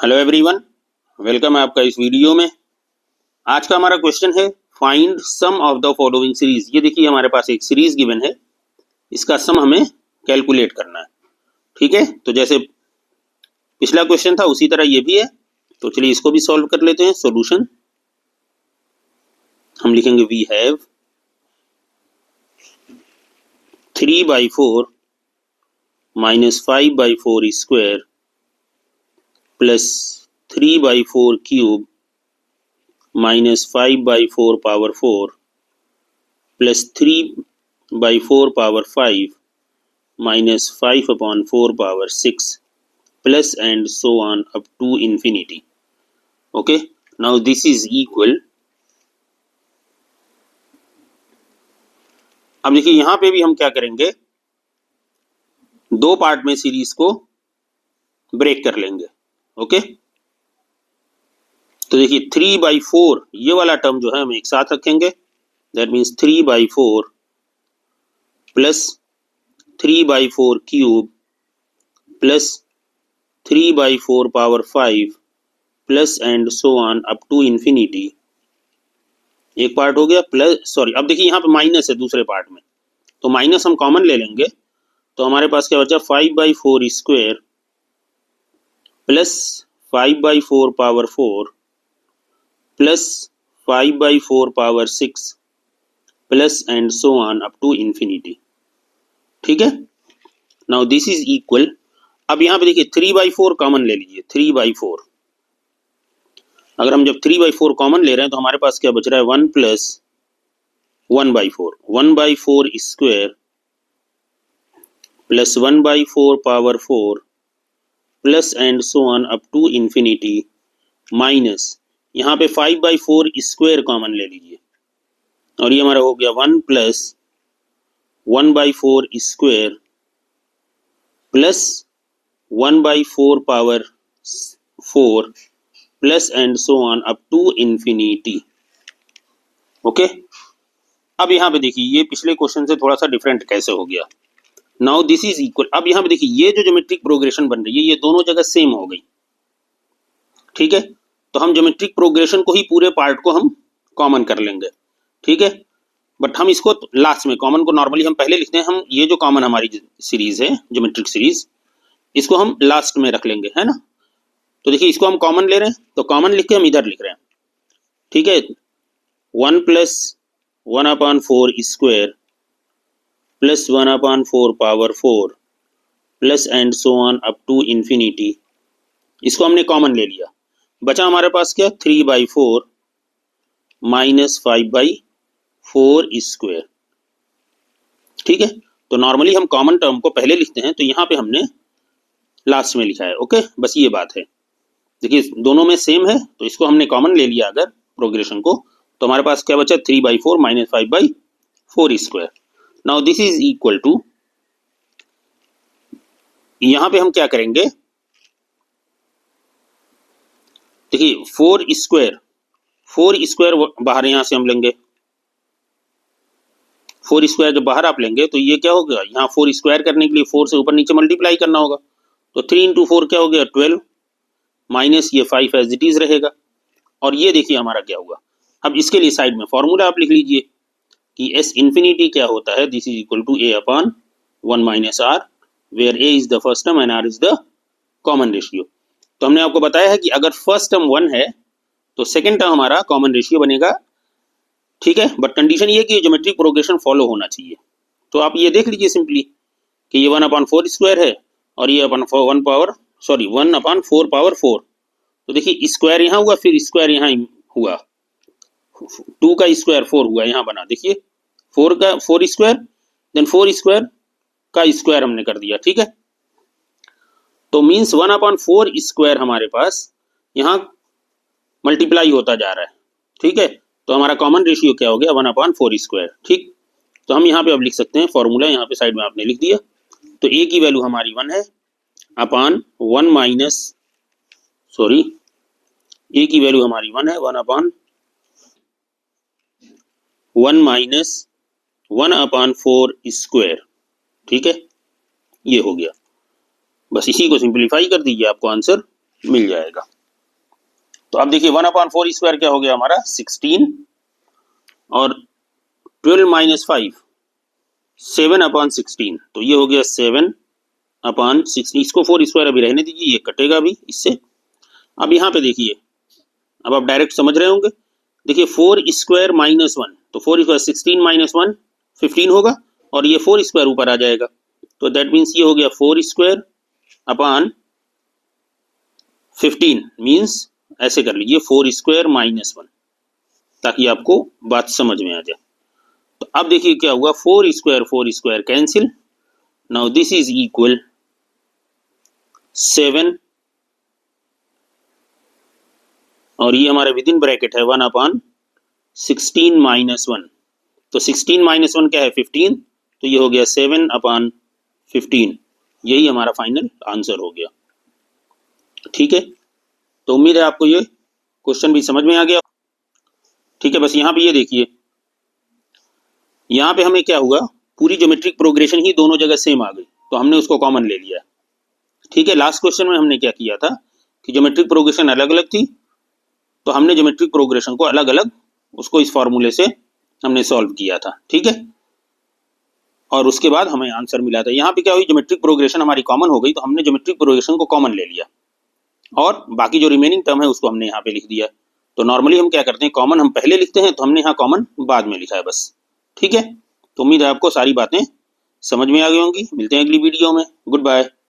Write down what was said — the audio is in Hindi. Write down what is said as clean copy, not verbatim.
हेलो एवरीवन, वेलकम है आपका इस वीडियो में। आज का हमारा क्वेश्चन है find sum of the following series. ये देखिए हमारे पास एक सीरीज गिवन है, इसका सम हमें कैलकुलेट करना है। ठीक है, तो जैसे पिछला क्वेश्चन था उसी तरह ये भी है। तो चलिए इसको भी सॉल्व कर लेते हैं। सॉल्यूशन हम लिखेंगे we have 3/4 minus 5/4 square plus 3/4 cube minus 5/4 power 4 plus 3/4 power 5 minus 5/4 power 6 plus and so on up to infinity. Okay, now this is equal. अब देखिए यहां पे भी हम क्या करेंगे, दो पार्ट में सीरीज को ब्रेक कर लेंगे। ओके, तो देखिए 3/4 ये वाला टर्म जो है हम एक साथ रखेंगे। That means 3/4 plus 3/4 cube plus 3/4 power 5 plus and so on up to infinity. एक पार्ट हो गया प्लस, सॉरी अब देखिए यहाँ पे माइनस है दूसरे पार्ट में, तो माइनस हम कॉमन ले लेंगे। तो हमारे पास क्या बचा 5/4 square plus 5/4 power 4 plus 5/4 power 6 plus and so on up to infinity. ठीक है, नाउ दिस इज इक्वल। अब यहाँ पे देखिए 3/4 कॉमन ले लीजिए। 3/4 अगर हम जब 3/4 कॉमन ले रहे हैं तो हमारे पास क्या बच रहा है 1 plus 1/4 1/4 square plus 1/4 power 4 plus and so on up to infinity minus यहाँ पे 5/4 स्क्वायर कॉमन ले लीजिए और ये हमारा हो गया 1 plus 1/4 square plus 1/4 power 4 plus and so on up to infinity. Okay, अब यहाँ पे देखिए ये पिछले क्वेश्चन से थोड़ा सा डिफरेंट कैसे हो गया। Now this is equal. अब यहाँ पे देखिए ये जो ज्योमेट्रिक प्रोग्रेशन बन रही है ये दोनों जगह सेम हो गई। ठीक है, तो हम ज्योमेट्रिक प्रोग्रेशन को ही पूरे पार्ट को हम कॉमन कर लेंगे। ठीक है, बट हम इसको लास्ट में, कॉमन को नॉर्मली हम पहले लिखते हैं। हम ये जो कॉमन हमारी सीरीज है ज्योमेट्रिक सीरीज, इसको हम लास्ट में रख लेंगे, है ना। तो देखिए इसको हम कॉमन ले रहे हैं तो कॉमन लिख के हम इधर लिख रहे हैं। ठीक है, 1 plus 1/4 square plus 1/4 power 4 plus and so on up to infinity. इसको हमने कॉमन ले लिया, बचा हमारे पास क्या 3/4 माइनस 5/4 स्क्वायर। ठीक है, तो नॉर्मली हम कॉमन टर्म को पहले लिखते हैं, तो यहाँ पे हमने लास्ट में लिखा है। ओके, बस ये बात है। देखिए दोनों में सेम है तो इसको हमने कॉमन ले लिया अगर प्रोग्रेशन को, तो हमारे पास क्या बचा 3/4 minus 5/4 square. Now this is equal to, यहां पे हम क्या करेंगे, देखिए 4 स्क्वायर बाहर यहां से हम लेंगे। 4 स्क्वायर जब बाहर आप लेंगे तो ये क्या होगा, यहाँ 4 स्क्वायर करने के लिए 4 से ऊपर नीचे मल्टीप्लाई करना होगा। तो 3 इंटू 4 क्या हो गया 12 माइनस ये 5 एज इट इज रहेगा। और ये देखिए हमारा क्या हुआ। अब इसके लिए साइड में फॉर्मूला आप लिख लीजिए कि एस इन्फिनिटी क्या होता है, this is equal to A upon 1 minus R, where A is the first term and R is the common ratio. तो हमने आपको बताया है कि अगर फर्स्ट टर्म 1 है तो सेकेंड टर्म हमारा कॉमन रेशियो बनेगा। ठीक है, बट कंडीशन ये कि ज्योमेट्रिक प्रोग्रेशन फॉलो होना चाहिए। तो आप ये देख लीजिए सिंपली कि ये 1/4 स्क्वायर है और ये 1/4 पावर 4। तो देखिए स्क्वायर यहाँ हुआ, फिर स्क्वायर यहाँ हुआ, 2 का स्क्वायर 4 हुआ, यहाँ बना देखिए 4 स्क्वायर, देन 4 स्क्वायर का स्क्वायर हमने कर दिया। ठीक है, तो मीन्स 1/4 स्क्वायर हमारे पास यहाँ मल्टीप्लाई होता जा रहा है। ठीक है, तो हमारा कॉमन रेशियो क्या हो गया 1/4 स्क्वायर। ठीक, तो हम यहाँ पे अब लिख सकते हैं फॉर्मूला, यहाँ पे साइड में आपने लिख दिया। तो ए की वैल्यू हमारी 1 है अपॉन 1 माइनस, सॉरी ए की वैल्यू हमारी 1 है 1 माइनस 1/4 स्क्वायर। ठीक है, ये हो गया। बस इसी को सिंप्लीफाई कर दीजिए, आपको आंसर मिल जाएगा। तो अब देखिए 1/4 स्क्वायर क्या हो गया हमारा 16 और 12 माइनस 5 7/16, तो ये हो गया 7/16। इसको 4 स्क्वायर अभी रहने दीजिए, ये कटेगा भी इससे। अब यहाँ पे देखिए, अब आप डायरेक्ट समझ रहे होंगे। देखिए 4 स्क्वायर माइनस 1, तो 4 स्क्वायर 16 माइनस 1 15 होगा और ये 4 स्क्वायर ऊपर आ जाएगा, तो दैट मीन्स ये हो गया 4 स्क्वायर अपॉन 15 मीन्स ऐसे कर लीजिए 4 स्क्वायर माइनस 1, ताकि आपको बात समझ में आ जाए। तो अब देखिए क्या हुआ, 4 square cancel, now this is equal 7 और ये हमारे विद इन ब्रैकेट है 1/16 माइनस 1, तो 16 माइनस 1 क्या है 15, तो ये हो गया 7/15। यही हमारा फाइनल आंसर हो गया। ठीक है, तो उम्मीद है आपको ये क्वेश्चन भी समझ में आ गया। ठीक है, बस यहाँ पे ये देखिए, यहाँ पे हमें क्या हुआ, पूरी ज्योमेट्रिक प्रोग्रेशन ही दोनों जगह सेम आ गई, तो हमने उसको कॉमन ले लिया। ठीक है, लास्ट क्वेश्चन में हमने क्या किया था कि ज्योमेट्रिक प्रोग्रेशन अलग अलग थी, तो हमने ज्योमेट्रिक प्रोग्रेशन को अलग अलग उसको इस फॉर्मूले से हमने सॉल्व किया था। ठीक है, और उसके बाद हमें आंसर मिला था। यहाँ पे क्या हुई, ज्योमेट्रिक प्रोग्रेशन हमारी कॉमन हो गई, तो हमने ज्योमेट्रिक प्रोग्रेशन को कॉमन ले लिया और बाकी जो रिमेनिंग टर्म है उसको हमने यहाँ पे लिख दिया। तो नॉर्मली हम क्या करते हैं, कॉमन हम पहले लिखते हैं, तो हमने यहाँ कॉमन बाद में लिखा है बस। ठीक है, तो उम्मीद है आपको सारी बातें समझ में आ गई होंगी। मिलते हैं अगली वीडियो में, गुड बाय।